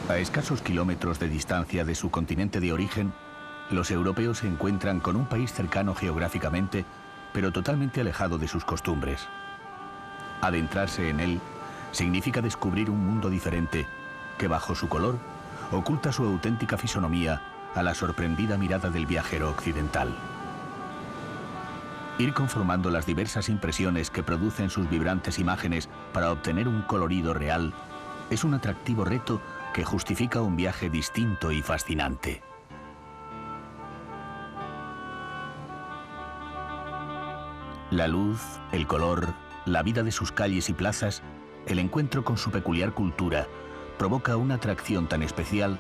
A escasos kilómetros de distancia de su continente de origen, los europeos se encuentran con un país cercano geográficamente, pero totalmente alejado de sus costumbres. Adentrarse en él significa descubrir un mundo diferente que, bajo su color, oculta su auténtica fisonomía a la sorprendida mirada del viajero occidental. Ir conformando las diversas impresiones que producen sus vibrantes imágenes para obtener un colorido real es un atractivo reto que justifica un viaje distinto y fascinante. La luz, el color, la vida de sus calles y plazas, el encuentro con su peculiar cultura, provoca una atracción tan especial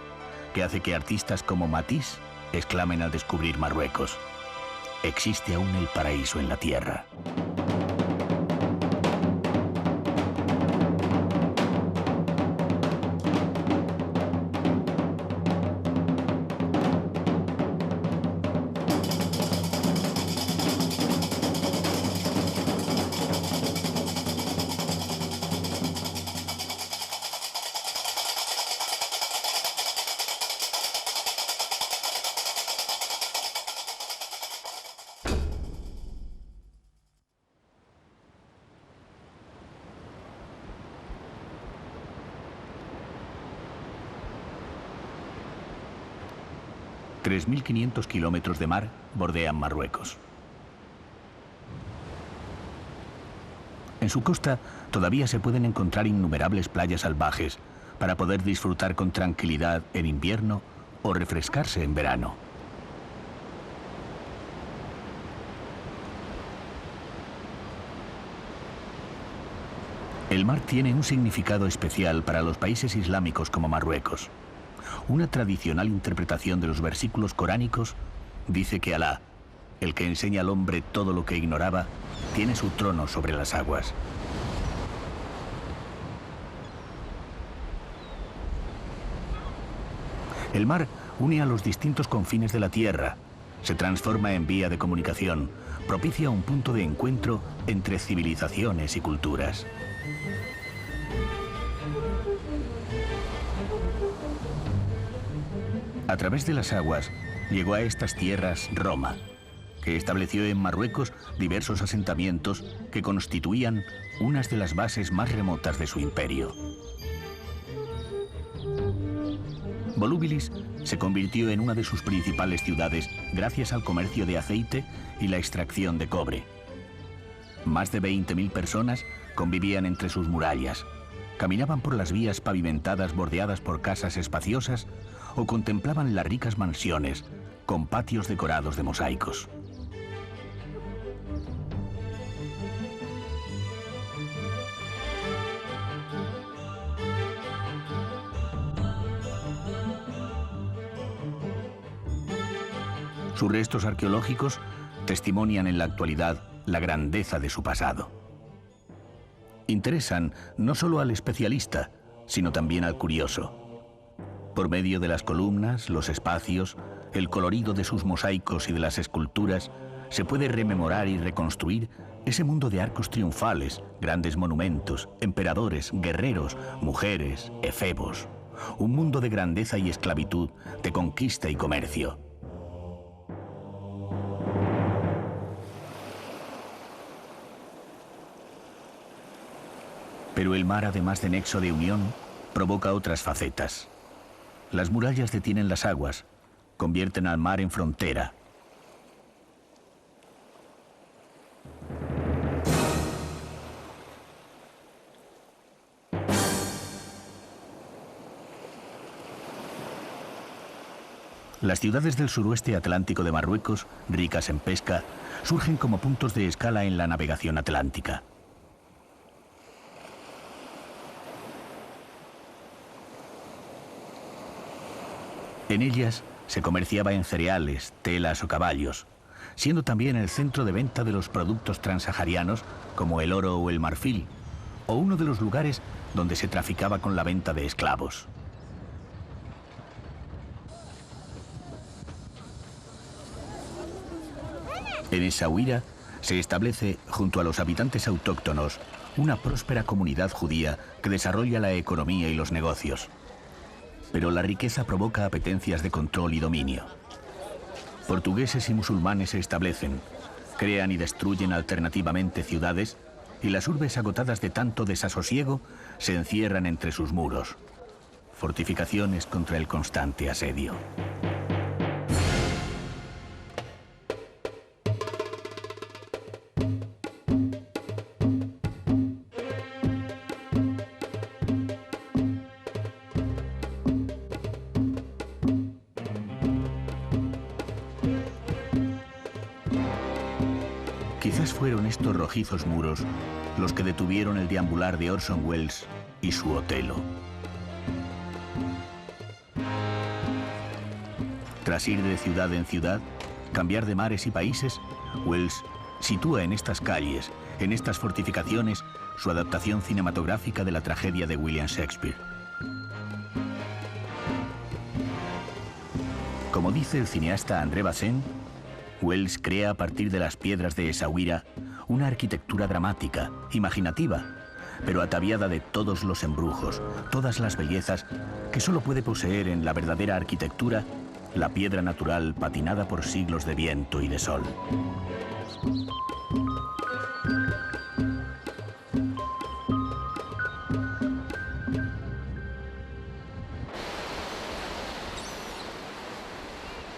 que hace que artistas como Matisse exclamen al descubrir Marruecos: existe aún el paraíso en la tierra. ...3.500 kilómetros de mar bordean Marruecos. En su costa todavía se pueden encontrar innumerables playas salvajes para poder disfrutar con tranquilidad en invierno o refrescarse en verano. El mar tiene un significado especial para los países islámicos como Marruecos. Una tradicional interpretación de los versículos coránicos dice que Alá, el que enseña al hombre todo lo que ignoraba, tiene su trono sobre las aguas. El mar une a los distintos confines de la tierra, se transforma en vía de comunicación, propicia un punto de encuentro entre civilizaciones y culturas. A través de las aguas llegó a estas tierras Roma, que estableció en Marruecos diversos asentamientos que constituían unas de las bases más remotas de su imperio. Volúbilis se convirtió en una de sus principales ciudades gracias al comercio de aceite y la extracción de cobre. Más de 20.000 personas convivían entre sus murallas, caminaban por las vías pavimentadas bordeadas por casas espaciosas o contemplaban las ricas mansiones con patios decorados de mosaicos. Sus restos arqueológicos testimonian en la actualidad la grandeza de su pasado. Interesan no solo al especialista, sino también al curioso. Por medio de las columnas, los espacios, el colorido de sus mosaicos y de las esculturas, se puede rememorar y reconstruir ese mundo de arcos triunfales, grandes monumentos, emperadores, guerreros, mujeres, efebos. Un mundo de grandeza y esclavitud, de conquista y comercio. Pero el mar, además de nexo de unión, provoca otras facetas. Las murallas detienen las aguas, convierten al mar en frontera. Las ciudades del suroeste atlántico de Marruecos, ricas en pesca, surgen como puntos de escala en la navegación atlántica. En ellas se comerciaba en cereales, telas o caballos, siendo también el centro de venta de los productos transsaharianos como el oro o el marfil, o uno de los lugares donde se traficaba con la venta de esclavos. En Essaouira se establece, junto a los habitantes autóctonos, una próspera comunidad judía que desarrolla la economía y los negocios. Pero la riqueza provoca apetencias de control y dominio. Portugueses y musulmanes se establecen, crean y destruyen alternativamente ciudades, y las urbes agotadas de tanto desasosiego se encierran entre sus muros. Fortificaciones contra el constante asedio. Quizás fueron estos rojizos muros los que detuvieron el deambular de Orson Welles y su Otelo. Tras ir de ciudad en ciudad, cambiar de mares y países, Welles sitúa en estas calles, en estas fortificaciones, su adaptación cinematográfica de la tragedia de William Shakespeare. Como dice el cineasta André Bazin, Welles crea a partir de las piedras de Essaouira una arquitectura dramática, imaginativa, pero ataviada de todos los embrujos, todas las bellezas que solo puede poseer en la verdadera arquitectura la piedra natural patinada por siglos de viento y de sol.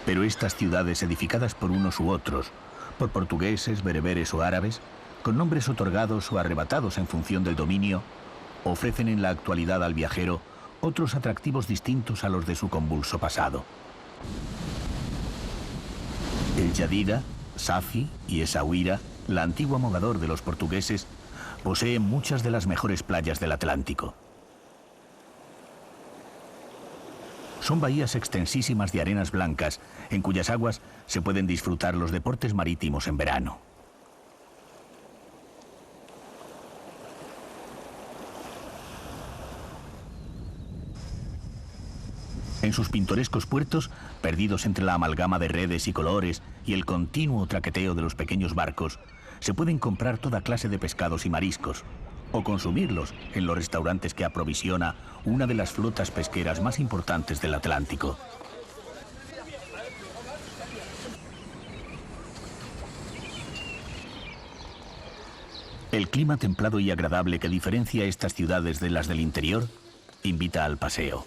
Pero estas ciudades edificadas por unos u otros, por portugueses, bereberes o árabes, con nombres otorgados o arrebatados en función del dominio, ofrecen en la actualidad al viajero otros atractivos distintos a los de su convulso pasado. El Jadida, Safi y Essaouira, la antigua mogador de los portugueses, poseen muchas de las mejores playas del Atlántico. Son bahías extensísimas de arenas blancas, en cuyas aguas se pueden disfrutar los deportes marítimos en verano. En sus pintorescos puertos, perdidos entre la amalgama de redes y colores y el continuo traqueteo de los pequeños barcos, se pueden comprar toda clase de pescados y mariscos, o consumirlos en los restaurantes que aprovisiona una de las flotas pesqueras más importantes del Atlántico. El clima templado y agradable que diferencia estas ciudades de las del interior invita al paseo,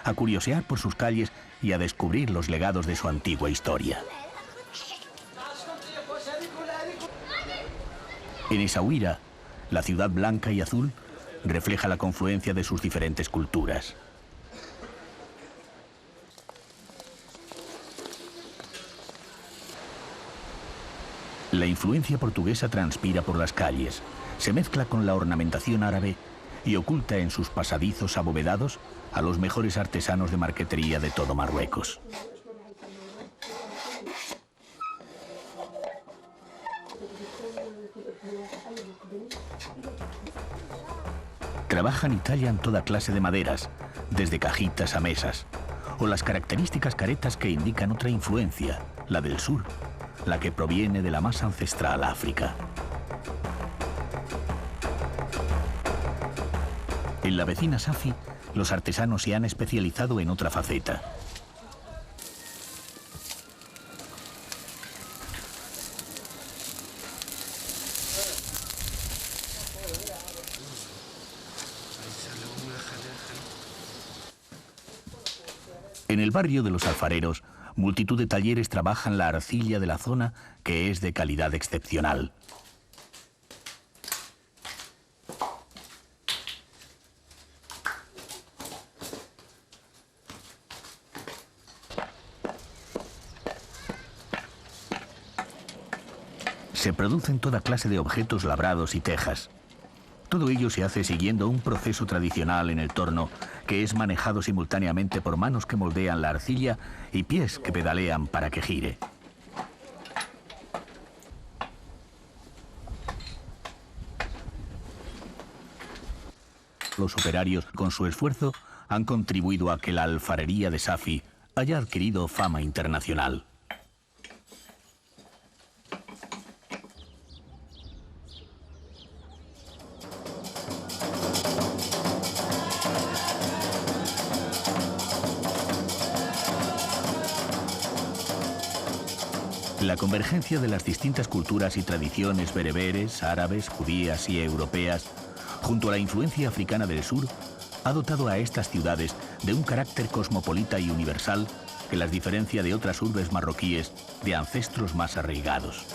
a curiosear por sus calles y a descubrir los legados de su antigua historia. En Essaouira, la ciudad blanca y azul refleja la confluencia de sus diferentes culturas. La influencia portuguesa transpira por las calles, se mezcla con la ornamentación árabe y oculta en sus pasadizos abovedados a los mejores artesanos de marquetería de todo Marruecos. Trabajan y tallan toda clase de maderas, desde cajitas a mesas, o las características caretas que indican otra influencia, la del sur, la que proviene de la más ancestral África. En la vecina Safi, los artesanos se han especializado en otra faceta. En el barrio de los alfareros, multitud de talleres trabajan la arcilla de la zona, que es de calidad excepcional. Se producen toda clase de objetos labrados y tejas. Todo ello se hace siguiendo un proceso tradicional en el torno que es manejado simultáneamente por manos que moldean la arcilla y pies que pedalean para que gire. Los operarios, con su esfuerzo, han contribuido a que la alfarería de Safi haya adquirido fama internacional. La convergencia de las distintas culturas y tradiciones bereberes, árabes, judías y europeas, junto a la influencia africana del sur, ha dotado a estas ciudades de un carácter cosmopolita y universal que las diferencia de otras urbes marroquíes de ancestros más arraigados.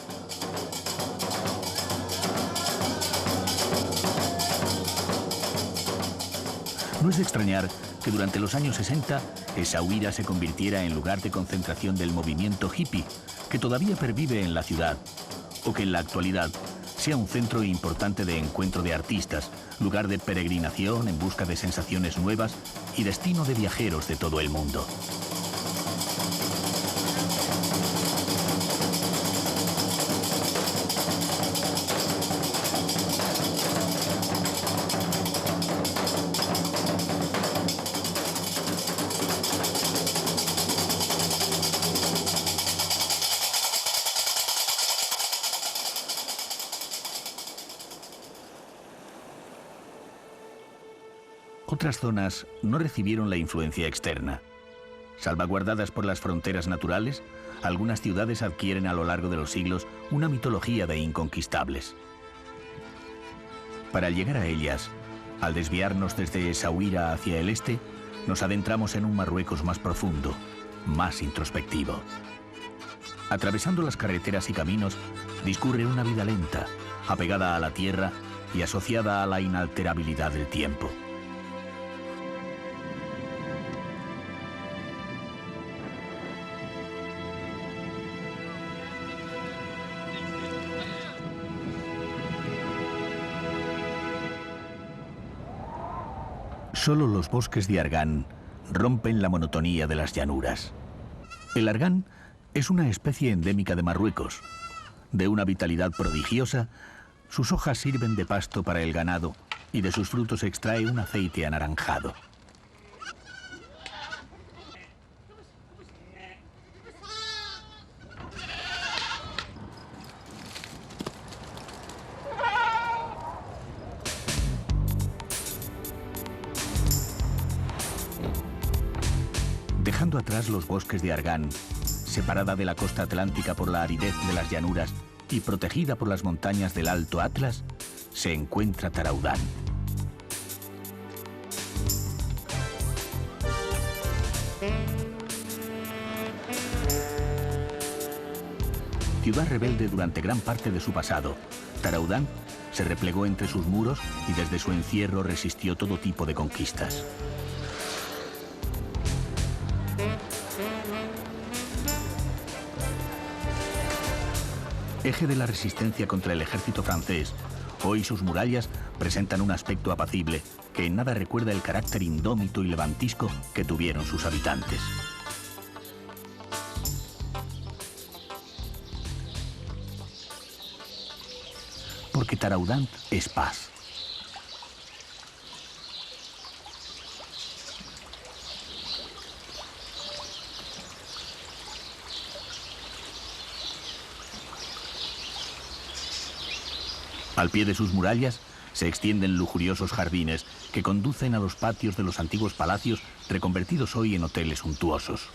No es de extrañar que durante los años 60 Essaouira se convirtiera en lugar de concentración del movimiento hippie, que todavía pervive en la ciudad, o que en la actualidad sea un centro importante de encuentro de artistas, lugar de peregrinación en busca de sensaciones nuevas y destino de viajeros de todo el mundo. Otras zonas no recibieron la influencia externa. Salvaguardadas por las fronteras naturales, algunas ciudades adquieren a lo largo de los siglos una mitología de inconquistables. Para llegar a ellas, al desviarnos desde Essaouira hacia el este, nos adentramos en un Marruecos más profundo, más introspectivo. Atravesando las carreteras y caminos, discurre una vida lenta, apegada a la tierra y asociada a la inalterabilidad del tiempo. Solo los bosques de Argán rompen la monotonía de las llanuras. El argán es una especie endémica de Marruecos. De una vitalidad prodigiosa, sus hojas sirven de pasto para el ganado y de sus frutos se extrae un aceite anaranjado. Dejando atrás los bosques de Argán, separada de la costa atlántica por la aridez de las llanuras y protegida por las montañas del Alto Atlas, se encuentra Taraudán. Ciudad rebelde durante gran parte de su pasado, Taraudán se replegó entre sus muros y desde su encierro resistió todo tipo de conquistas. Eje de la resistencia contra el ejército francés, hoy sus murallas presentan un aspecto apacible que en nada recuerda el carácter indómito y levantisco que tuvieron sus habitantes. Porque Taraudán es paz. Al pie de sus murallas se extienden lujuriosos jardines que conducen a los patios de los antiguos palacios reconvertidos hoy en hoteles suntuosos.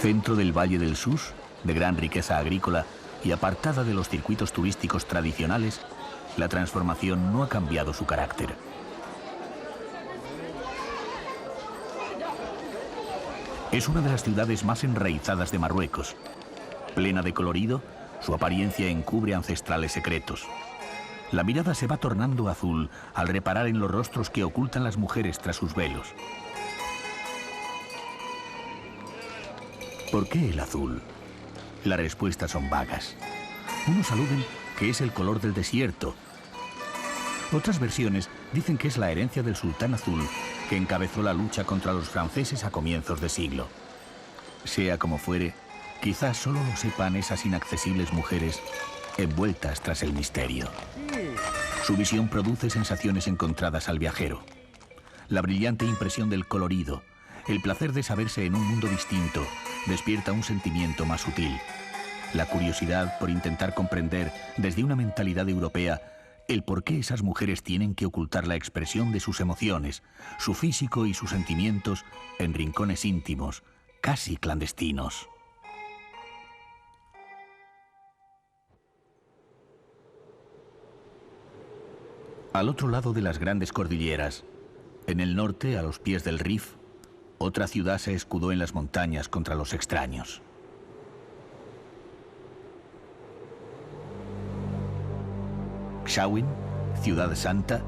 Centro del Valle del Sus, de gran riqueza agrícola y apartada de los circuitos turísticos tradicionales, la transformación no ha cambiado su carácter. Es una de las ciudades más enraizadas de Marruecos. Plena de colorido, su apariencia encubre ancestrales secretos. La mirada se va tornando azul al reparar en los rostros que ocultan las mujeres tras sus velos. ¿Por qué el azul? Las respuestas son vagas. Unos aluden que es el color del desierto. Otras versiones dicen que es la herencia del sultán azul que encabezó la lucha contra los franceses a comienzos de siglo. Sea como fuere, quizás solo lo sepan esas inaccesibles mujeres envueltas tras el misterio. Su visión produce sensaciones encontradas al viajero. La brillante impresión del colorido, el placer de saberse en un mundo distinto, despierta un sentimiento más sutil. La curiosidad por intentar comprender desde una mentalidad europea el por qué esas mujeres tienen que ocultar la expresión de sus emociones, su físico y sus sentimientos en rincones íntimos, casi clandestinos. Al otro lado de las grandes cordilleras, en el norte, a los pies del Rif, otra ciudad se escudó en las montañas contra los extraños. Xauen, ciudad santa,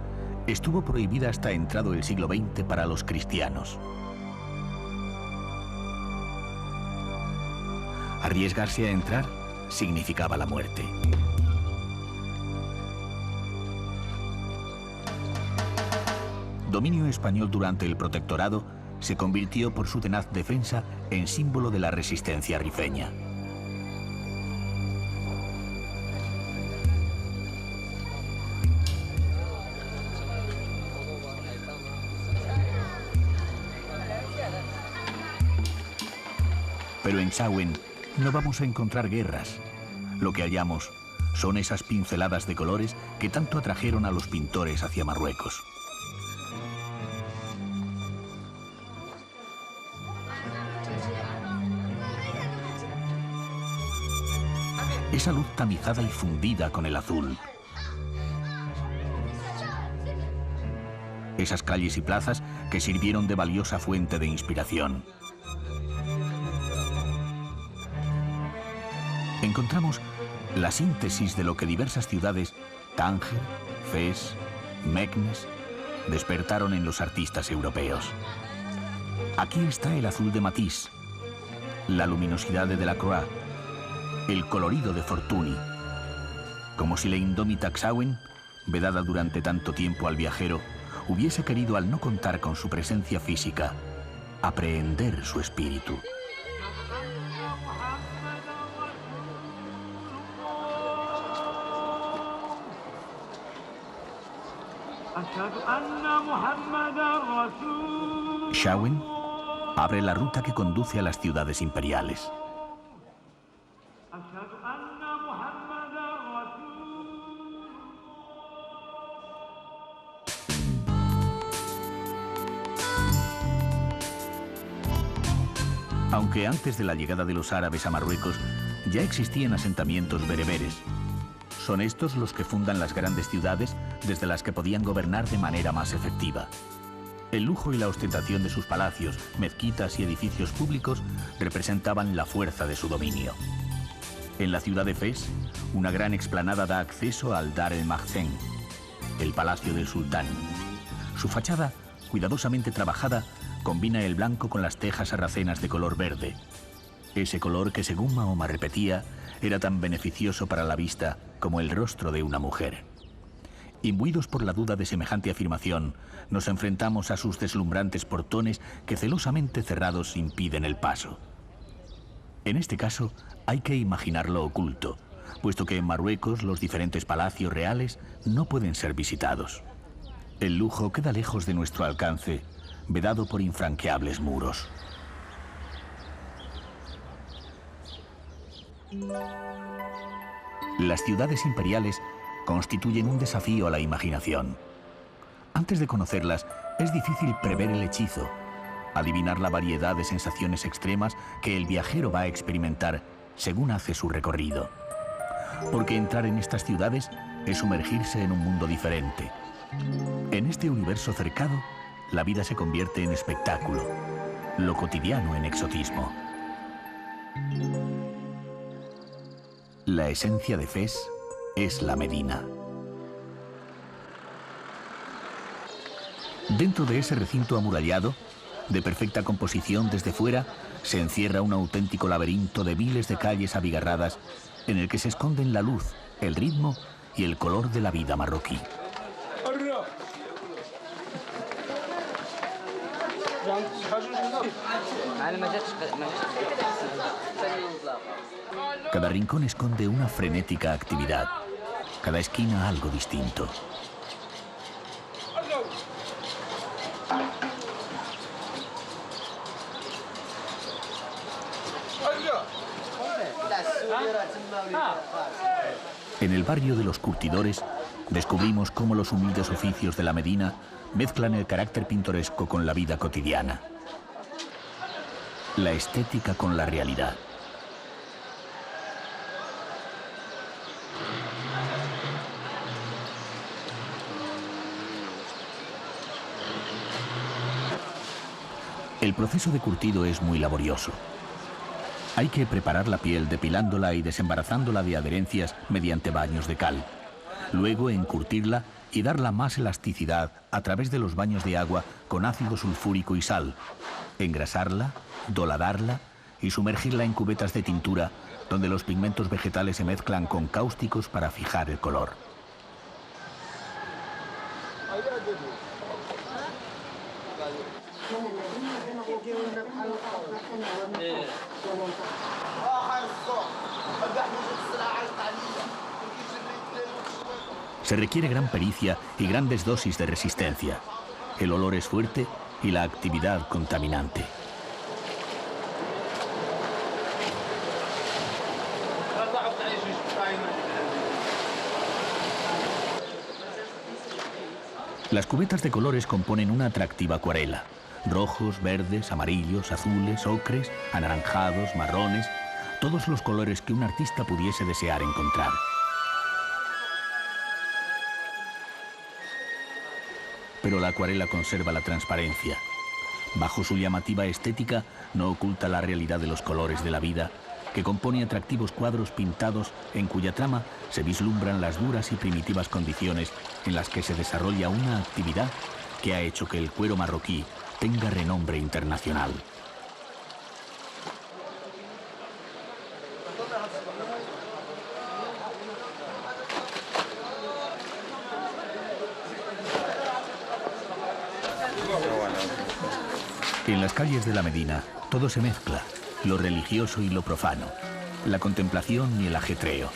estuvo prohibida hasta entrado el siglo XX para los cristianos. Arriesgarse a entrar significaba la muerte. Dominio español durante el protectorado, se convirtió por su tenaz defensa en símbolo de la resistencia rifeña. Pero en Xauen no vamos a encontrar guerras. Lo que hallamos son esas pinceladas de colores que tanto atrajeron a los pintores hacia Marruecos. Esa luz tamizada y fundida con el azul. Esas calles y plazas que sirvieron de valiosa fuente de inspiración. Encontramos la síntesis de lo que diversas ciudades, Tánger, Fez, Meknes, despertaron en los artistas europeos. Aquí está el azul de Matisse, la luminosidad de Delacroix, el colorido de Fortuny, como si la indómita Xauen, vedada durante tanto tiempo al viajero, hubiese querido, al no contar con su presencia física, aprehender su espíritu. Xauen abre la ruta que conduce a las ciudades imperiales. Aunque antes de la llegada de los árabes a Marruecos ya existían asentamientos bereberes. Son estos los que fundan las grandes ciudades desde las que podían gobernar de manera más efectiva. El lujo y la ostentación de sus palacios, mezquitas y edificios públicos representaban la fuerza de su dominio. En la ciudad de Fez, una gran explanada da acceso al Dar el-Maghzen, el palacio del sultán. Su fachada, cuidadosamente trabajada, combina el blanco con las tejas sarracenas de color verde. Ese color que, según Mahoma repetía, era tan beneficioso para la vista como el rostro de una mujer. Imbuidos por la duda de semejante afirmación, nos enfrentamos a sus deslumbrantes portones que celosamente cerrados impiden el paso. En este caso, hay que imaginar lo oculto, puesto que en Marruecos los diferentes palacios reales no pueden ser visitados. El lujo queda lejos de nuestro alcance, vedado por infranqueables muros. Las ciudades imperiales constituyen un desafío a la imaginación. Antes de conocerlas, es difícil prever el hechizo, adivinar la variedad de sensaciones extremas que el viajero va a experimentar según hace su recorrido. Porque entrar en estas ciudades es sumergirse en un mundo diferente. En este universo cercado, la vida se convierte en espectáculo, lo cotidiano en exotismo. La esencia de Fez es la Medina. Dentro de ese recinto amurallado, de perfecta composición desde fuera, se encierra un auténtico laberinto de miles de calles abigarradas en el que se esconden la luz, el ritmo y el color de la vida marroquí. Cada rincón esconde una frenética actividad, cada esquina algo distinto. En el barrio de los curtidores descubrimos cómo los humildes oficios de la Medina mezclan el carácter pintoresco con la vida cotidiana, la estética con la realidad. El proceso de curtido es muy laborioso. Hay que preparar la piel depilándola y desembarazándola de adherencias mediante baños de cal. Luego encurtirla y darla más elasticidad a través de los baños de agua con ácido sulfúrico y sal. Engrasarla, doladarla y sumergirla en cubetas de tintura donde los pigmentos vegetales se mezclan con cáusticos para fijar el color. Se requiere gran pericia y grandes dosis de resistencia. El olor es fuerte y la actividad contaminante. Las cubetas de colores componen una atractiva acuarela. Rojos, verdes, amarillos, azules, ocres, anaranjados, marrones, todos los colores que un artista pudiese desear encontrar. Pero la acuarela conserva la transparencia. Bajo su llamativa estética no oculta la realidad de los colores de la vida, que compone atractivos cuadros pintados en cuya trama se vislumbran las duras y primitivas condiciones en las que se desarrolla una actividad que ha hecho que el cuero marroquí tenga renombre internacional. En las calles de la Medina todo se mezcla, lo religioso y lo profano, la contemplación y el ajetreo.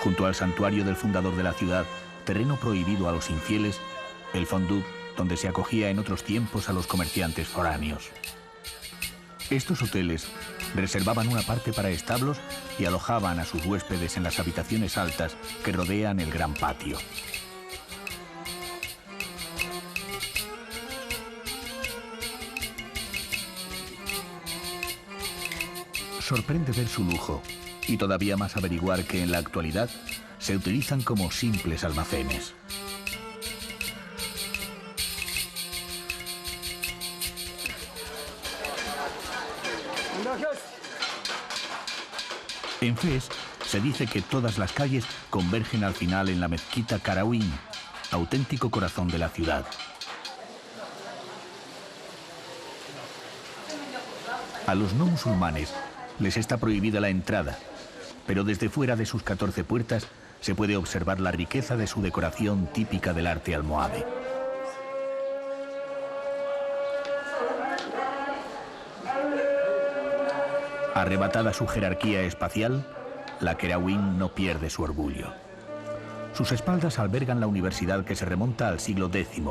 Junto al santuario del fundador de la ciudad, terreno prohibido a los infieles, el Fondouk, donde se acogía en otros tiempos a los comerciantes foráneos. Estos hoteles reservaban una parte para establos y alojaban a sus huéspedes en las habitaciones altas que rodean el gran patio. Sorprende ver su lujo y todavía más averiguar que en la actualidad se utilizan como simples almacenes. En Fez se dice que todas las calles convergen al final en la mezquita Qarawin, auténtico corazón de la ciudad. A los no musulmanes les está prohibida la entrada, pero desde fuera de sus 14 puertas se puede observar la riqueza de su decoración típica del arte almohade. Arrebatada su jerarquía espacial, la Qarawin no pierde su orgullo. Sus espaldas albergan la universidad que se remonta al siglo X.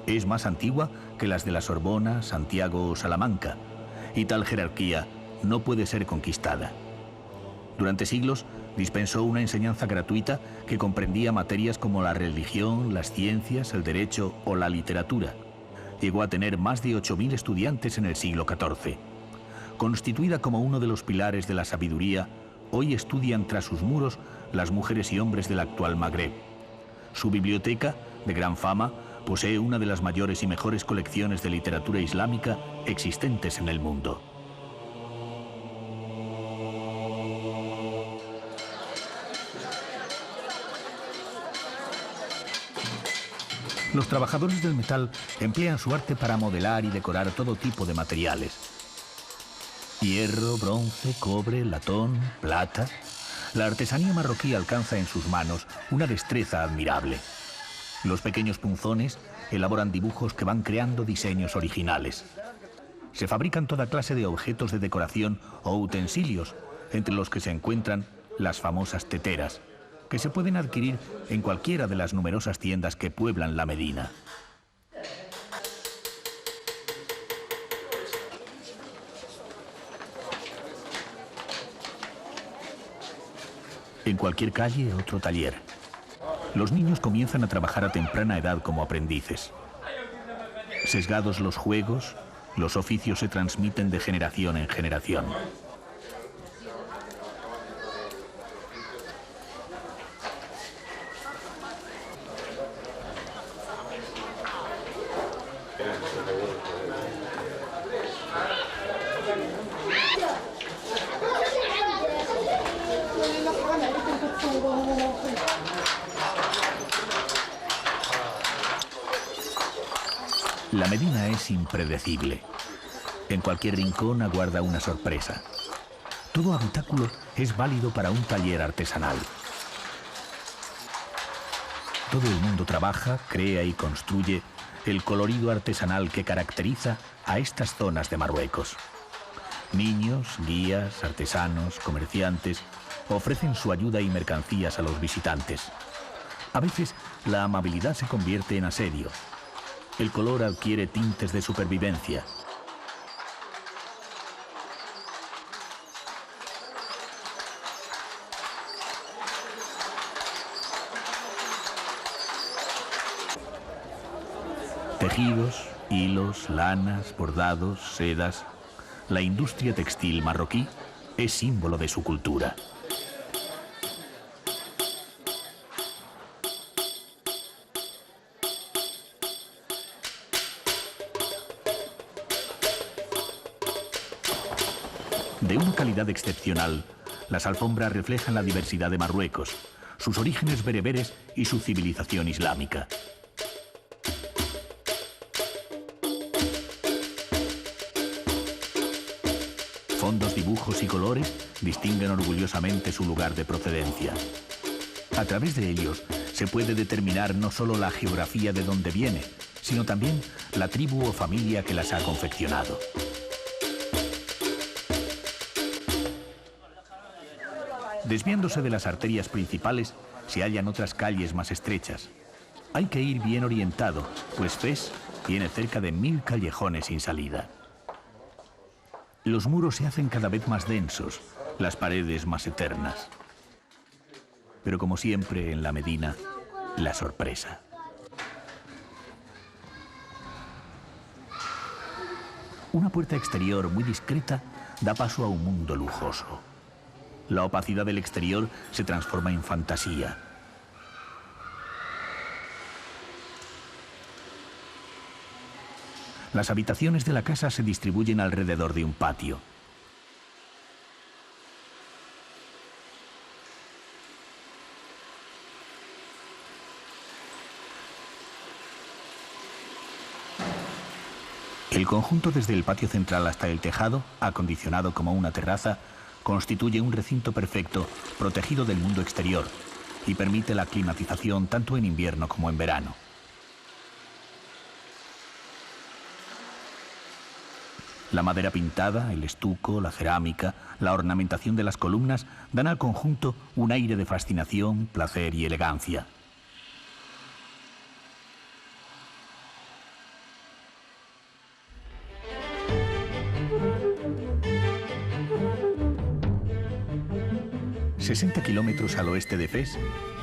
Es más antigua que las de la Sorbona, Santiago o Salamanca, y tal jerarquía no puede ser conquistada. Durante siglos dispensó una enseñanza gratuita que comprendía materias como la religión, las ciencias, el derecho o la literatura. Llegó a tener más de 8.000 estudiantes en el siglo XIV. Constituida como uno de los pilares de la sabiduría, hoy estudian tras sus muros las mujeres y hombres del actual Magreb. Su biblioteca, de gran fama, posee una de las mayores y mejores colecciones de literatura islámica existentes en el mundo. Los trabajadores del metal emplean su arte para modelar y decorar todo tipo de materiales. Hierro, bronce, cobre, latón, plata. La artesanía marroquí alcanza en sus manos una destreza admirable. Los pequeños punzones elaboran dibujos que van creando diseños originales. Se fabrican toda clase de objetos de decoración o utensilios, entre los que se encuentran las famosas teteras, que se pueden adquirir en cualquiera de las numerosas tiendas que pueblan la Medina. En cualquier calle, otro taller. Los niños comienzan a trabajar a temprana edad como aprendices. Sesgados los juegos, los oficios se transmiten de generación en generación. La Medina es impredecible. En cualquier rincón aguarda una sorpresa. Todo habitáculo es válido para un taller artesanal. Todo el mundo trabaja, crea y construye el colorido artesanal que caracteriza a estas zonas de Marruecos. Niños, guías, artesanos, comerciantes ofrecen su ayuda y mercancías a los visitantes. A veces la amabilidad se convierte en asedio. El color adquiere tintes de supervivencia. Tejidos, hilos, lanas, bordados, sedas. La industria textil marroquí es símbolo de su cultura. De una calidad excepcional, las alfombras reflejan la diversidad de Marruecos, sus orígenes bereberes y su civilización islámica. Fondos, dibujos y colores distinguen orgullosamente su lugar de procedencia. A través de ellos se puede determinar no solo la geografía de donde viene, sino también la tribu o familia que las ha confeccionado. Desviándose de las arterias principales, se hallan otras calles más estrechas. Hay que ir bien orientado, pues Fez tiene cerca de 1000 callejones sin salida. Los muros se hacen cada vez más densos, las paredes más eternas. Pero como siempre en la Medina, la sorpresa. Una puerta exterior muy discreta da paso a un mundo lujoso. La opacidad del exterior se transforma en fantasía. Las habitaciones de la casa se distribuyen alrededor de un patio. El conjunto desde el patio central hasta el tejado, acondicionado como una terraza, constituye un recinto perfecto, protegido del mundo exterior, y permite la climatización tanto en invierno como en verano. La madera pintada, el estuco, la cerámica, la ornamentación de las columnas dan al conjunto un aire de fascinación, placer y elegancia. A 60 kilómetros al oeste de Fez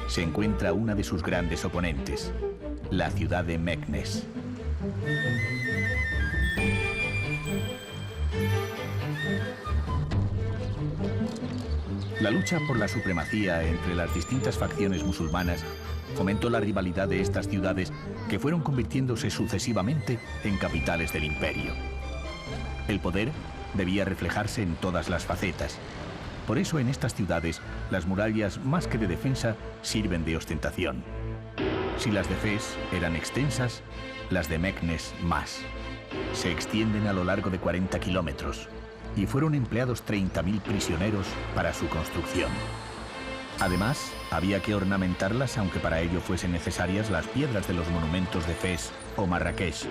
se encuentra una de sus grandes oponentes, la ciudad de Meknès. La lucha por la supremacía entre las distintas facciones musulmanas fomentó la rivalidad de estas ciudades que fueron convirtiéndose sucesivamente en capitales del imperio. El poder debía reflejarse en todas las facetas. Por eso en estas ciudades las murallas, más que de defensa, sirven de ostentación. Si las de Fez eran extensas, las de Meknes más. Se extienden a lo largo de 40 kilómetros y fueron empleados 30.000 prisioneros para su construcción. Además, había que ornamentarlas, aunque para ello fuesen necesarias las piedras de los monumentos de Fez o Marrakech.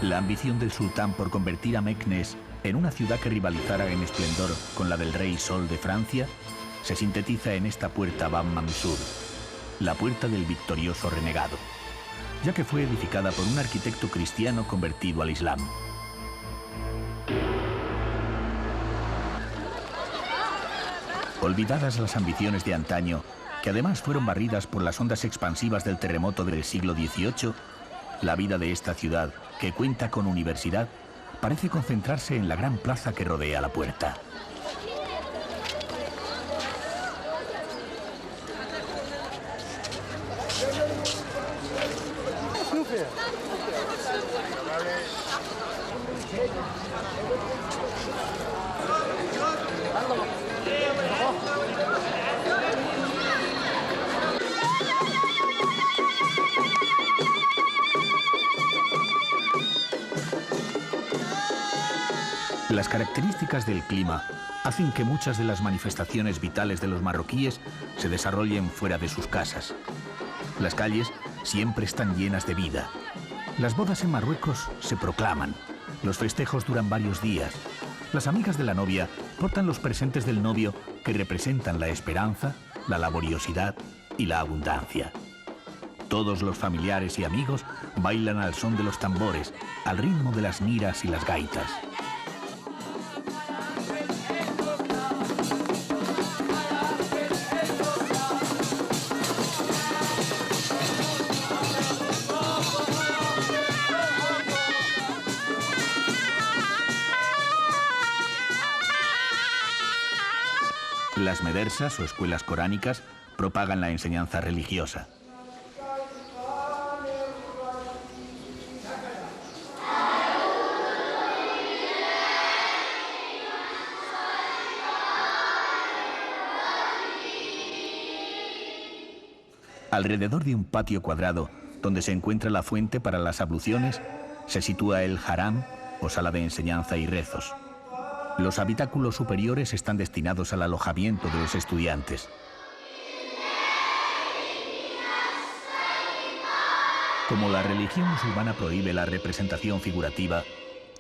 La ambición del sultán por convertir a Meknes en una ciudad que rivalizara en esplendor con la del rey Sol de Francia se sintetiza en esta puerta Bab Mansour, la puerta del victorioso renegado, ya que fue edificada por un arquitecto cristiano convertido al Islam. Olvidadas las ambiciones de antaño, que además fueron barridas por las ondas expansivas del terremoto del siglo XVIII, la vida de esta ciudad, que cuenta con universidad, parece concentrarse en la gran plaza que rodea la puerta. Las características del clima hacen que muchas de las manifestaciones vitales de los marroquíes se desarrollen fuera de sus casas. Las calles siempre están llenas de vida. Las bodas en Marruecos se proclaman. Los festejos duran varios días. Las amigas de la novia portan los presentes del novio que representan la esperanza, la laboriosidad y la abundancia. Todos los familiares y amigos bailan al son de los tambores, al ritmo de las niras y las gaitas. Las medersas o escuelas coránicas propagan la enseñanza religiosa. Alrededor de un patio cuadrado, donde se encuentra la fuente para las abluciones, se sitúa el haram o sala de enseñanza y rezos. Los habitáculos superiores están destinados al alojamiento de los estudiantes. Como la religión musulmana prohíbe la representación figurativa,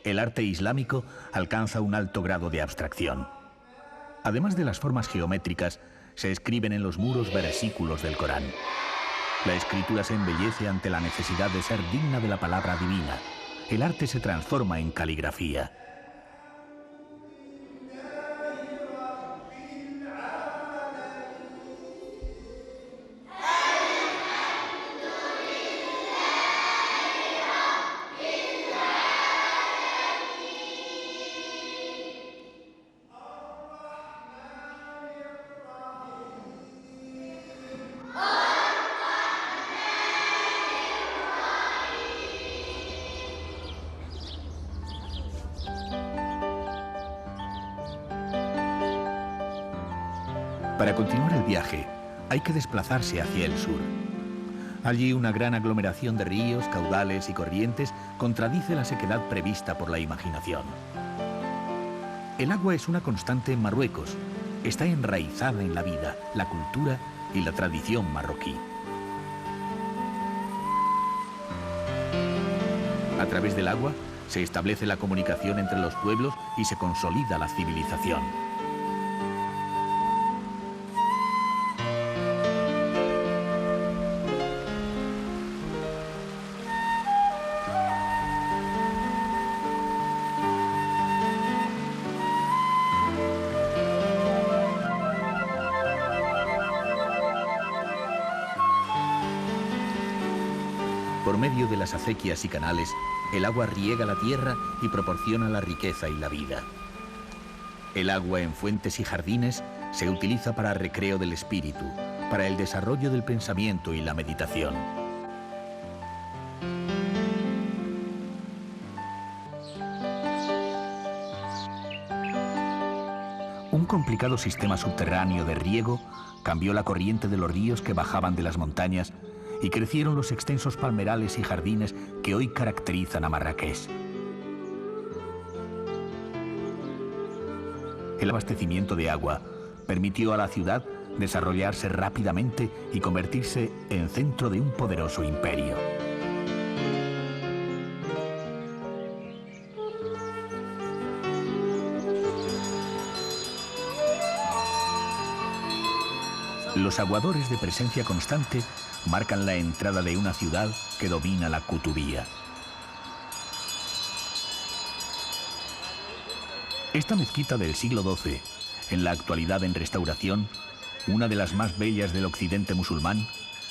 el arte islámico alcanza un alto grado de abstracción. Además de las formas geométricas, se escriben en los muros versículos del Corán. La escritura se embellece ante la necesidad de ser digna de la palabra divina. El arte se transforma en caligrafía. Para continuar el viaje, hay que desplazarse hacia el sur. Allí una gran aglomeración de ríos, caudales y corrientes contradice la sequedad prevista por la imaginación. El agua es una constante en Marruecos. Está enraizada en la vida, la cultura y la tradición marroquí. A través del agua se establece la comunicación entre los pueblos y se consolida la civilización. Por medio de las acequias y canales, el agua riega la tierra y proporciona la riqueza y la vida. El agua en fuentes y jardines se utiliza para recreo del espíritu, para el desarrollo del pensamiento y la meditación. Un complicado sistema subterráneo de riego cambió la corriente de los ríos que bajaban de las montañas y crecieron los extensos palmerales y jardines que hoy caracterizan a Marrakech. El abastecimiento de agua permitió a la ciudad desarrollarse rápidamente y convertirse en centro de un poderoso imperio. Los aguadores de presencia constante marcan la entrada de una ciudad que domina la Kutubía. Esta mezquita del siglo XII, en la actualidad en restauración, una de las más bellas del occidente musulmán,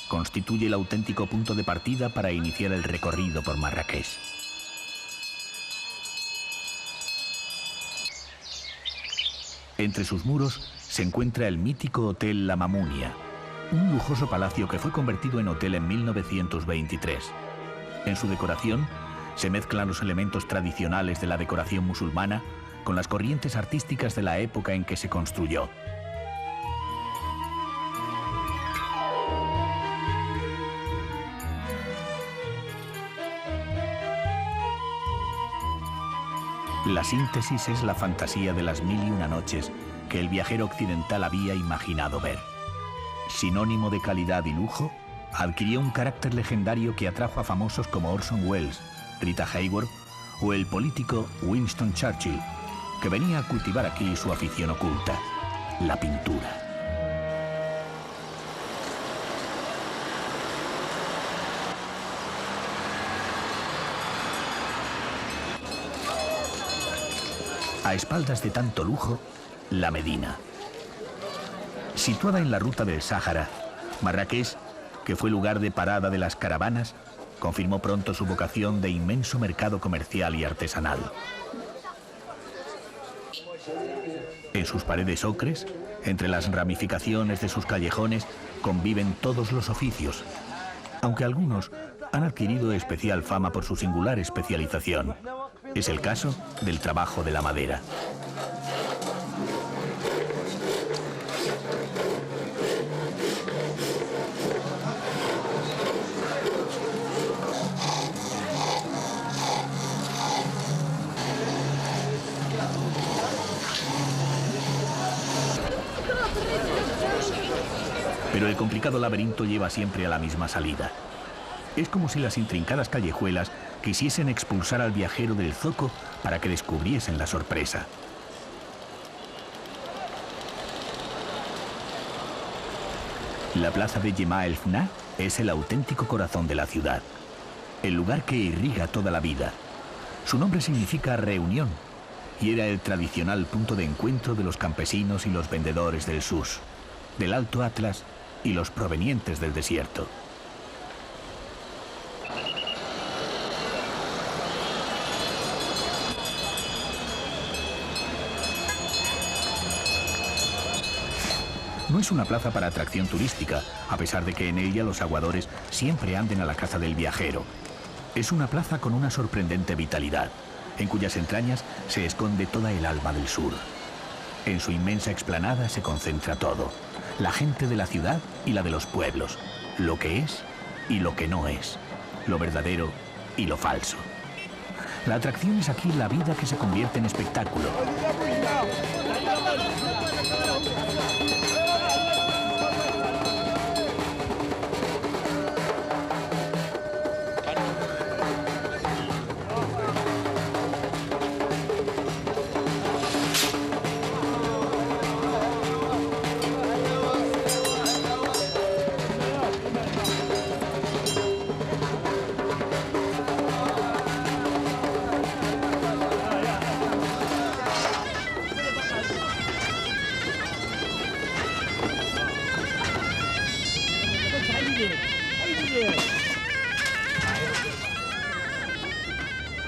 constituye el auténtico punto de partida para iniciar el recorrido por Marrakech. Entre sus muros se encuentra el mítico Hotel La Mamunia, un lujoso palacio que fue convertido en hotel en 1923. En su decoración se mezclan los elementos tradicionales de la decoración musulmana con las corrientes artísticas de la época en que se construyó. La síntesis es la fantasía de las 1001 noches que el viajero occidental había imaginado ver. Sinónimo de calidad y lujo, adquirió un carácter legendario que atrajo a famosos como Orson Welles, Rita Hayworth o el político Winston Churchill, que venía a cultivar aquí su afición oculta, la pintura. A espaldas de tanto lujo, la Medina. Situada en la ruta del Sáhara, Marrakech, que fue lugar de parada de las caravanas, confirmó pronto su vocación de inmenso mercado comercial y artesanal. En sus paredes ocres, entre las ramificaciones de sus callejones, conviven todos los oficios, aunque algunos han adquirido especial fama por su singular especialización. Es el caso del trabajo de la madera. Pero el complicado laberinto lleva siempre a la misma salida. Es como si las intrincadas callejuelas quisiesen expulsar al viajero del zoco para que descubriesen la sorpresa. La plaza de Jemaa el-Fna es el auténtico corazón de la ciudad, el lugar que irriga toda la vida. Su nombre significa reunión y era el tradicional punto de encuentro de los campesinos y los vendedores del Sus, del Alto Atlas y los provenientes del desierto. No es una plaza para atracción turística, a pesar de que en ella los aguadores siempre anden a la caza del viajero. Es una plaza con una sorprendente vitalidad, en cuyas entrañas se esconde toda el alma del sur. En su inmensa explanada se concentra todo, la gente de la ciudad y la de los pueblos, lo que es y lo que no es, lo verdadero y lo falso. La atracción es aquí la vida que se convierte en espectáculo.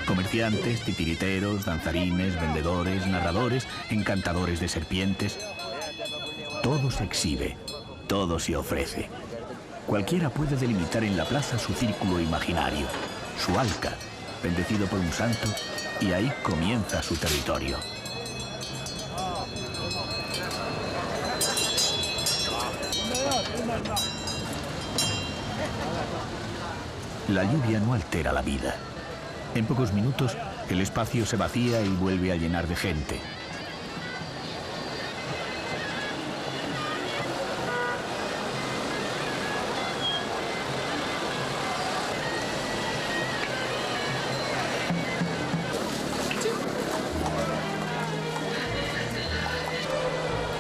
Comerciantes, titiriteros, danzarines, vendedores, narradores, encantadores de serpientes. Todo se exhibe, todo se ofrece. Cualquiera puede delimitar en la plaza su círculo imaginario, su alca, bendecido por un santo, y ahí comienza su territorio. La lluvia no altera la vida. En pocos minutos, el espacio se vacía y vuelve a llenar de gente.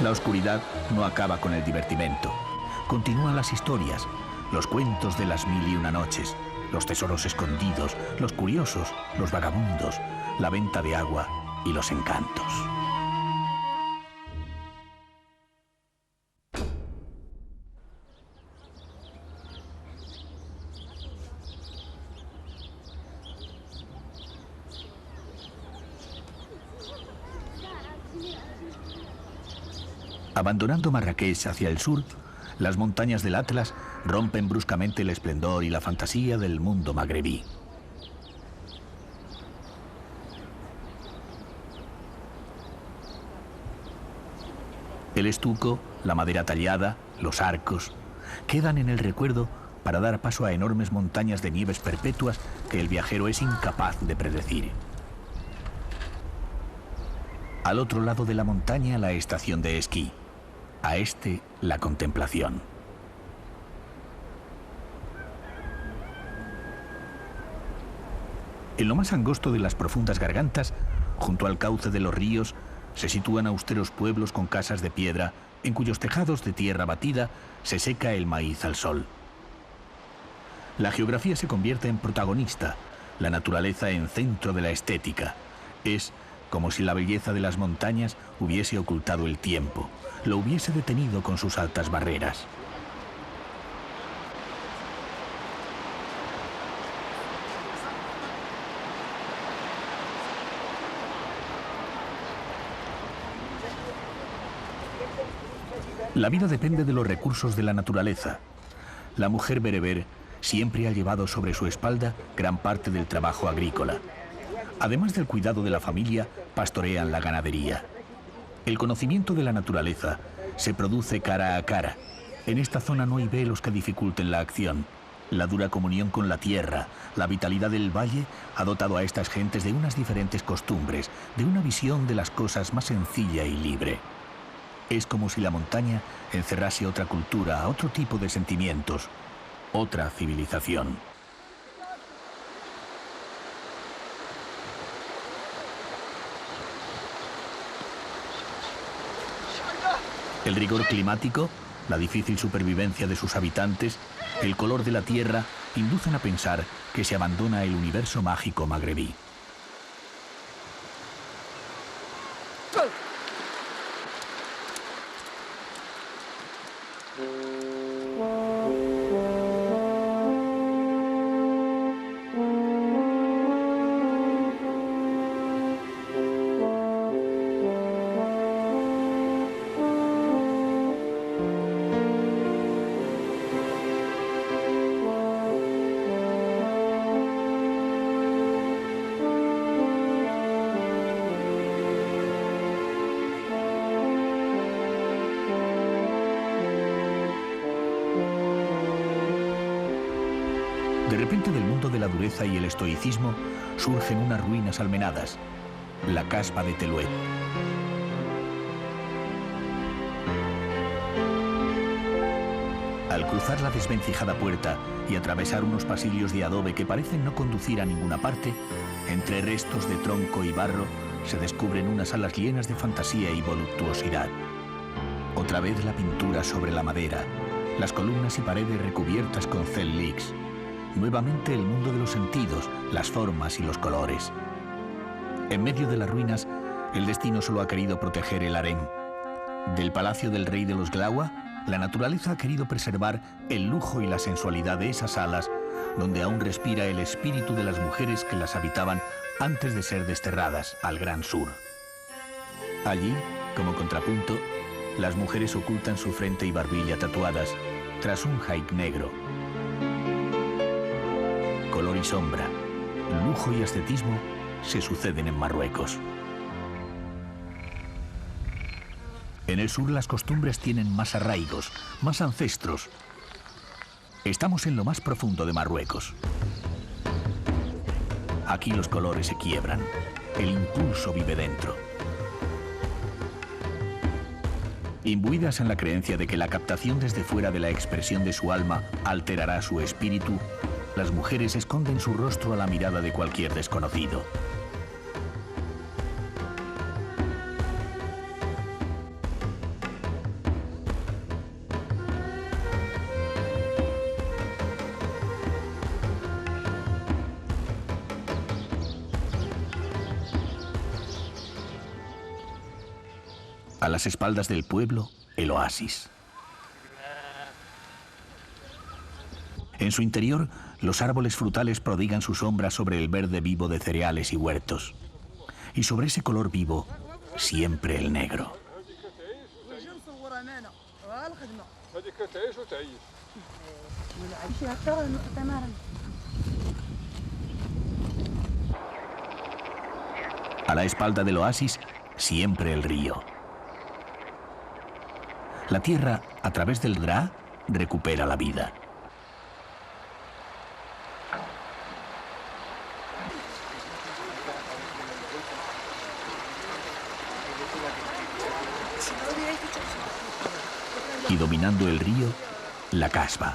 La oscuridad no acaba con el divertimento. Continúan las historias, los cuentos de las 1001 noches, los tesoros escondidos, los curiosos, los vagabundos, la venta de agua y los encantos. Abandonando Marrakech hacia el sur, las montañas del Atlas rompen bruscamente el esplendor y la fantasía del mundo magrebí. El estuco, la madera tallada, los arcos, quedan en el recuerdo para dar paso a enormes montañas de nieves perpetuas que el viajero es incapaz de predecir. Al otro lado de la montaña, la estación de esquí. A este, la contemplación. En lo más angosto de las profundas gargantas, junto al cauce de los ríos, se sitúan austeros pueblos con casas de piedra, en cuyos tejados de tierra batida se seca el maíz al sol. La geografía se convierte en protagonista, la naturaleza en centro de la estética. Es como si la belleza de las montañas hubiese ocultado el tiempo, lo hubiese detenido con sus altas barreras. La vida depende de los recursos de la naturaleza. La mujer bereber siempre ha llevado sobre su espalda gran parte del trabajo agrícola. Además del cuidado de la familia, pastorean la ganadería. El conocimiento de la naturaleza se produce cara a cara. En esta zona no hay velos que dificulten la acción. La dura comunión con la tierra, la vitalidad del valle ha dotado a estas gentes de unas diferentes costumbres, de una visión de las cosas más sencilla y libre. Es como si la montaña encerrase otra cultura, otro tipo de sentimientos, otra civilización. El rigor climático, la difícil supervivencia de sus habitantes, el color de la tierra, inducen a pensar que se abandona el universo mágico magrebí. De repente, del mundo de la dureza y el estoicismo surgen unas ruinas almenadas, la casba de Teluet. Al cruzar la desvencijada puerta y atravesar unos pasillos de adobe que parecen no conducir a ninguna parte, entre restos de tronco y barro se descubren unas salas llenas de fantasía y voluptuosidad. Otra vez la pintura sobre la madera, las columnas y paredes recubiertas con cel-lix. Nuevamente el mundo de los sentidos, las formas y los colores. En medio de las ruinas, el destino solo ha querido proteger el harén. Del palacio del rey de los Glawa, la naturaleza ha querido preservar el lujo y la sensualidad de esas salas, donde aún respira el espíritu de las mujeres que las habitaban antes de ser desterradas al Gran Sur. Allí, como contrapunto, las mujeres ocultan su frente y barbilla tatuadas tras un haik negro. Color y sombra, lujo y ascetismo se suceden en Marruecos. En el sur las costumbres tienen más arraigos, más ancestros. Estamos en lo más profundo de Marruecos. Aquí los colores se quiebran. El impulso vive dentro. Imbuidas en la creencia de que la captación desde fuera de la expresión de su alma alterará su espíritu, las mujeres esconden su rostro a la mirada de cualquier desconocido. A las espaldas del pueblo, el oasis. En su interior, los árboles frutales prodigan su sombra sobre el verde vivo de cereales y huertos. Y sobre ese color vivo, siempre el negro. A la espalda del oasis, siempre el río. La tierra, a través del Draa, recupera la vida. Y dominando el río, la casba.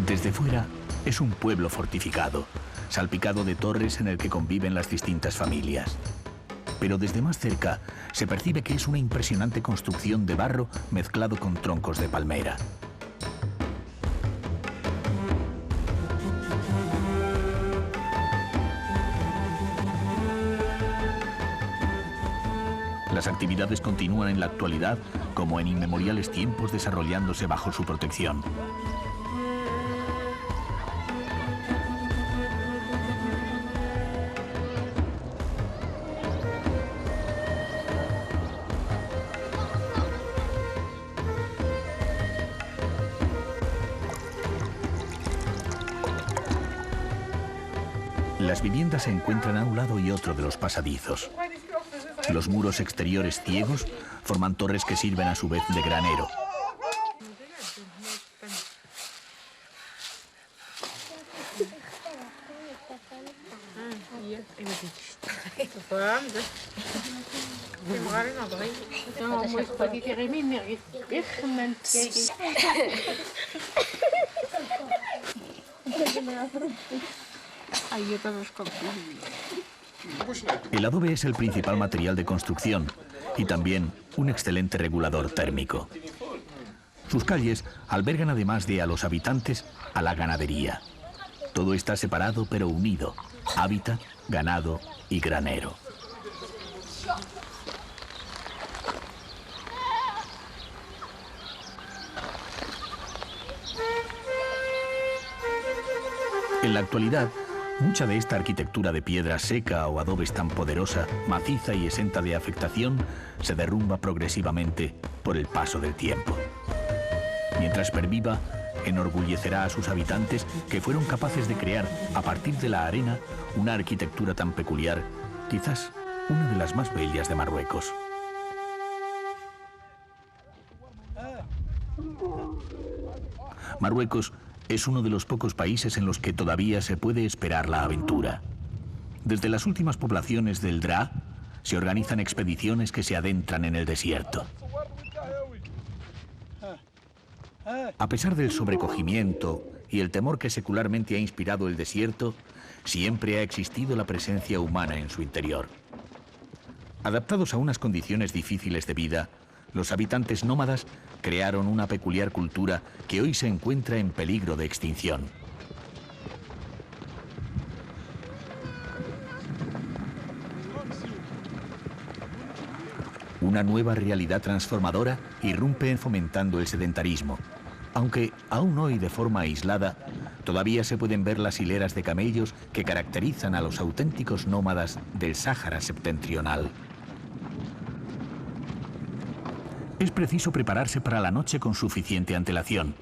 Desde fuera, es un pueblo fortificado, salpicado de torres en el que conviven las distintas familias. Pero desde más cerca, se percibe que es una impresionante construcción de barro mezclado con troncos de palmera. Las actividades continúan en la actualidad como en inmemoriales tiempos desarrollándose bajo su protección. Las viviendas se encuentran a un lado y otro de los pasadizos. Los muros exteriores ciegos forman torres que sirven a su vez de granero. El adobe es el principal material de construcción y también un excelente regulador térmico. Sus calles albergan además de a los habitantes a la ganadería. Todo está separado pero unido: hábitat, ganado y granero. En la actualidad, mucha de esta arquitectura de piedra seca o adobes tan poderosa, maciza y exenta de afectación se derrumba progresivamente por el paso del tiempo. Mientras perviva, enorgullecerá a sus habitantes que fueron capaces de crear, a partir de la arena, una arquitectura tan peculiar, quizás una de las más bellas de Marruecos. Marruecos es uno de los pocos países en los que todavía se puede esperar la aventura. Desde las últimas poblaciones del Draa se organizan expediciones que se adentran en el desierto. A pesar del sobrecogimiento y el temor que secularmente ha inspirado el desierto, siempre ha existido la presencia humana en su interior. Adaptados a unas condiciones difíciles de vida, los habitantes nómadas crearon una peculiar cultura que hoy se encuentra en peligro de extinción. Una nueva realidad transformadora irrumpe fomentando el sedentarismo. Aunque aún hoy de forma aislada, todavía se pueden ver las hileras de camellos que caracterizan a los auténticos nómadas del Sáhara septentrional. Es preciso prepararse para la noche con suficiente antelación.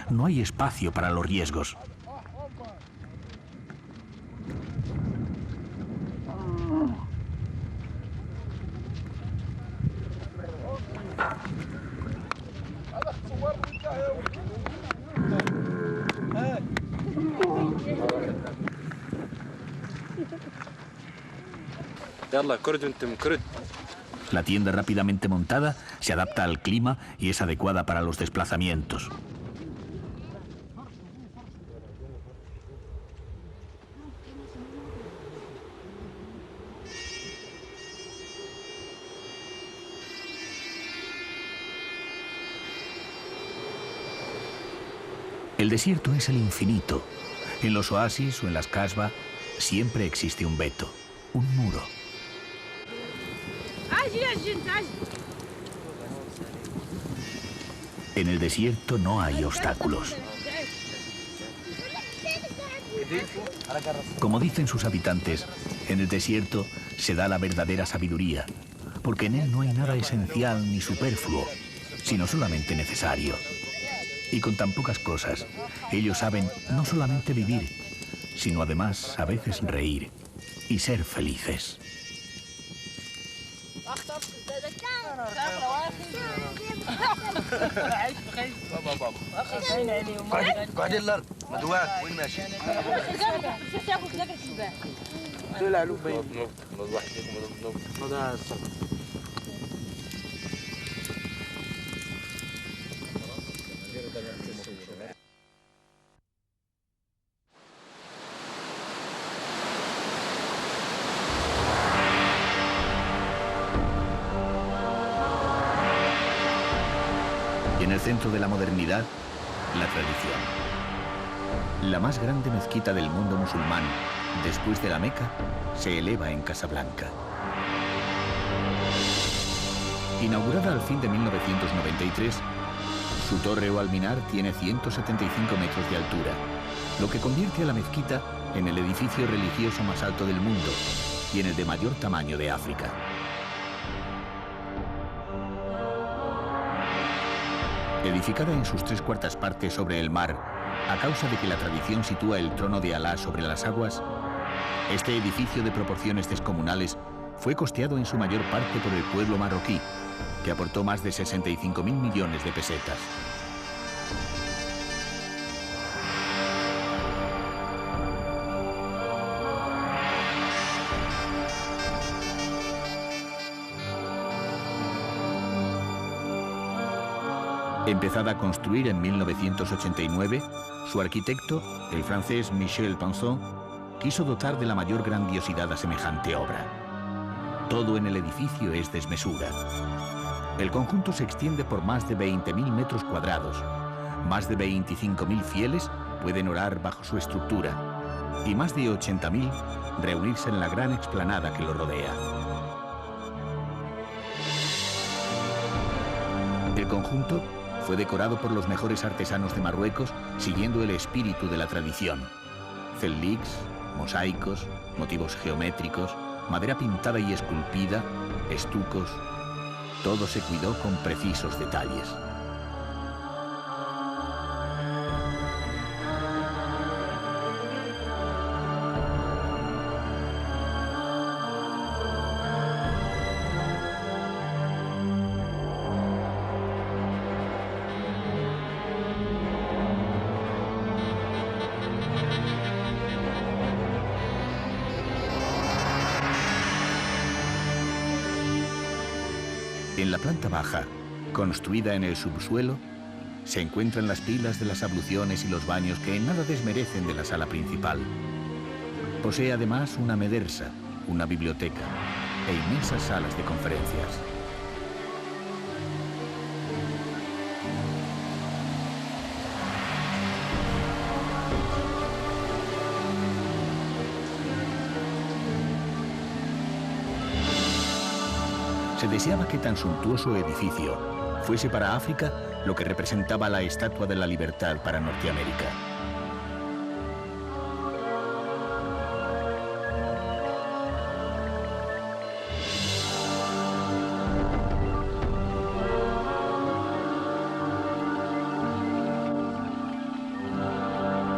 no hay espacio para los riesgos. La tienda rápidamente montada se adapta al clima y es adecuada para los desplazamientos. El desierto es el infinito. En los oasis o en las casbah siempre existe un veto, un muro. En el desierto no hay obstáculos. Como dicen sus habitantes, en el desierto se da la verdadera sabiduría, porque en él no hay nada esencial ni superfluo, sino solamente necesario. Y con tan pocas cosas, ellos saben no solamente vivir, sino además a veces reír y ser felices. Y en el centro de la modernidad, la tradición. La más grande mezquita del mundo musulmán, después de la Meca, se eleva en Casablanca. Inaugurada al fin de 1993, su torre o alminar tiene 175 metros de altura, lo que convierte a la mezquita en el edificio religioso más alto del mundo y en el de mayor tamaño de África. Edificada en sus 3/4 partes sobre el mar, a causa de que la tradición sitúa el trono de Alá sobre las aguas, este edificio de proporciones descomunales fue costeado en su mayor parte por el pueblo marroquí, que aportó más de 65.000 millones de pesetas. Empezada a construir en 1989, su arquitecto, el francés Michel Pinson, quiso dotar de la mayor grandiosidad a semejante obra. Todo en el edificio es desmesura. El conjunto se extiende por más de 20.000 metros cuadrados. Más de 25.000 fieles pueden orar bajo su estructura y más de 80.000 reunirse en la gran explanada que lo rodea. El conjunto fue decorado por los mejores artesanos de Marruecos, siguiendo el espíritu de la tradición. Cellics, mosaicos, motivos geométricos, madera pintada y esculpida, estucos. Todo se cuidó con precisos detalles. En la planta baja, construida en el subsuelo, se encuentran las pilas de las abluciones y los baños que en nada desmerecen de la sala principal. Posee además una medersa, una biblioteca e inmensas salas de conferencias. Se deseaba que tan suntuoso edificio fuese para África lo que representaba la Estatua de la Libertad para Norteamérica.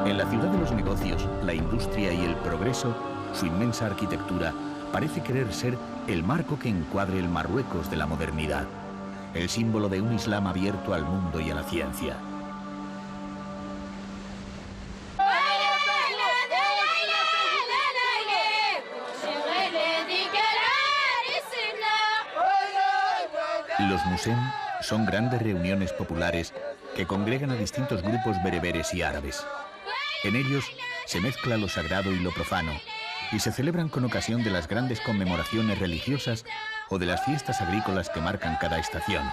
En la ciudad de los negocios, la industria y el progreso, su inmensa arquitectura parece querer ser el marco que encuadre el Marruecos de la modernidad, el símbolo de un Islam abierto al mundo y a la ciencia. Los musem son grandes reuniones populares que congregan a distintos grupos bereberes y árabes. En ellos se mezcla lo sagrado y lo profano y se celebran con ocasión de las grandes conmemoraciones religiosas o de las fiestas agrícolas que marcan cada estación.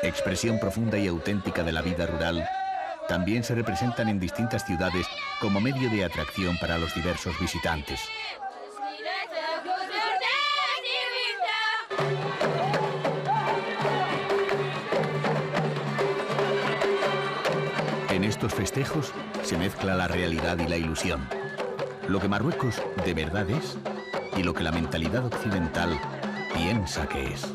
Expresión profunda y auténtica de la vida rural, también se representan en distintas ciudades como medio de atracción para los diversos visitantes. En estos festejos se mezcla la realidad y la ilusión, lo que Marruecos de verdad es y lo que la mentalidad occidental piensa que es.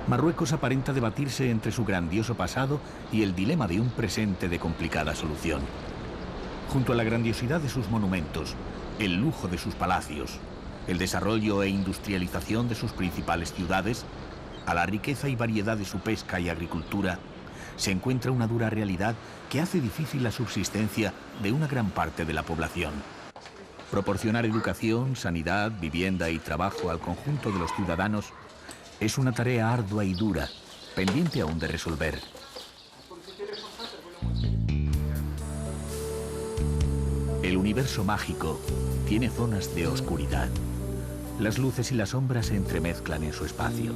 Marruecos aparenta debatirse entre su grandioso pasado y el dilema de un presente de complicada solución. Junto a la grandiosidad de sus monumentos, el lujo de sus palacios, el desarrollo e industrialización de sus principales ciudades, a la riqueza y variedad de su pesca y agricultura, se encuentra una dura realidad que hace difícil la subsistencia de una gran parte de la población. Proporcionar educación, sanidad, vivienda y trabajo al conjunto de los ciudadanos es una tarea ardua y dura, pendiente aún de resolver. El universo mágico tiene zonas de oscuridad. Las luces y las sombras se entremezclan en su espacio.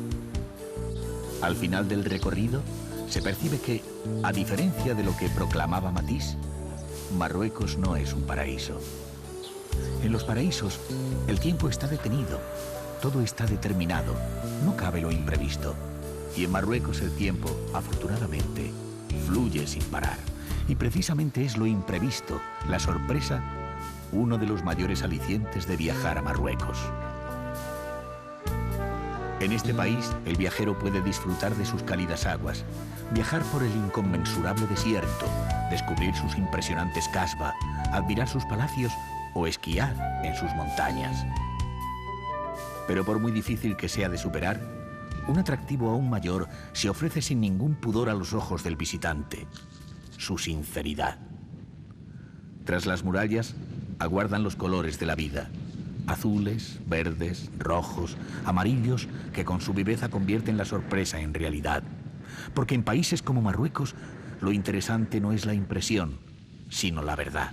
Al final del recorrido, se percibe que, a diferencia de lo que proclamaba Matisse, Marruecos no es un paraíso. En los paraísos, el tiempo está detenido. Todo está determinado, no cabe lo imprevisto. Y en Marruecos el tiempo, afortunadamente, fluye sin parar. Y precisamente es lo imprevisto, la sorpresa, uno de los mayores alicientes de viajar a Marruecos. En este país, el viajero puede disfrutar de sus cálidas aguas, viajar por el inconmensurable desierto, descubrir sus impresionantes casbah, admirar sus palacios o esquiar en sus montañas. Pero por muy difícil que sea de superar, un atractivo aún mayor se ofrece sin ningún pudor a los ojos del visitante: su sinceridad. Tras las murallas aguardan los colores de la vida: azules, verdes, rojos, amarillos, que con su viveza convierten la sorpresa en realidad. Porque en países como Marruecos, lo interesante no es la impresión, sino la verdad.